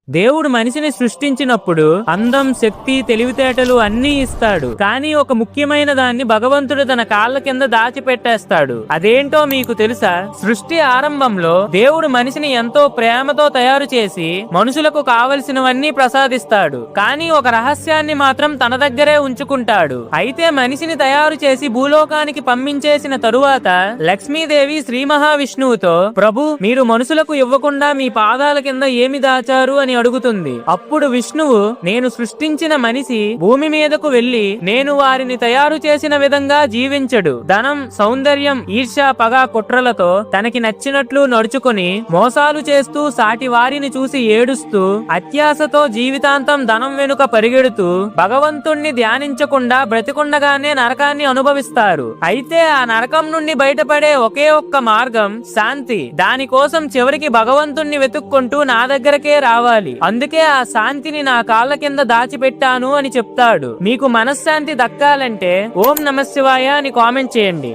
దేవుడు మనిషిని సృష్టించినప్పుడు అందం, శక్తి, తెలివితేటలు అన్నీ ఇస్తాడు. కానీ ఒక ముఖ్యమైన దాన్ని భగవంతుడు తన కాళ్ళ కింద దాచిపెట్టేస్తాడు. అదేంటో మీకు తెలుసా? సృష్టి ఆరంభంలో దేవుడు మనిషిని ఎంతో ప్రేమతో తయారు చేసి మనుషులకు కావలసినవన్నీ ప్రసాదిస్తాడు. కానీ ఒక రహస్యాన్ని మాత్రం తన దగ్గరే ఉంచుకుంటాడు. అయితే మనిషిని తయారు చేసి భూలోకానికి పంపించేసిన తరువాత లక్ష్మీదేవి శ్రీ మహావిష్ణువుతో, ప్రభు, మీరు మనుషులకు ఇవ్వకుండా మీ పాదాల కింద ఏమి దాచారు అని అడుగుతుంది. అప్పుడు విష్ణువు, నేను సృష్టించిన మనిషి భూమి మీదకు వెళ్లి నేను వారిని తయారు చేసిన విధంగా జీవించడు. ధనం, సౌందర్యం, ఈర్ష్య, పగ, కుట్రలతో తనకి నచ్చినట్లు నడుచుకుని మోసాలు చేస్తూ సాటి వారిని చూసి ఏడుస్తూ అత్యాశతో జీవితాంతం ధనం వెనుక పరిగెడుతూ భగవంతుణ్ణి ధ్యానించకుండా బ్రతికుండగానే నరకాన్ని అనుభవిస్తారు. అయితే ఆ నరకం నుండి బయటపడే ఒకే ఒక్క మార్గం శాంతి. దానికోసం చివరికి భగవంతుణ్ణి వెతుక్కుంటూ నా దగ్గరకే రావాలి. అందుకే ఆ శాంతిని నా కాళ్ళ కింద దాచిపెట్టాను అని చెప్తాడు. మీకు మనశ్శాంతి దక్కాలంటే ఓం నమః శివాయ అని కామెంట్ చేయండి.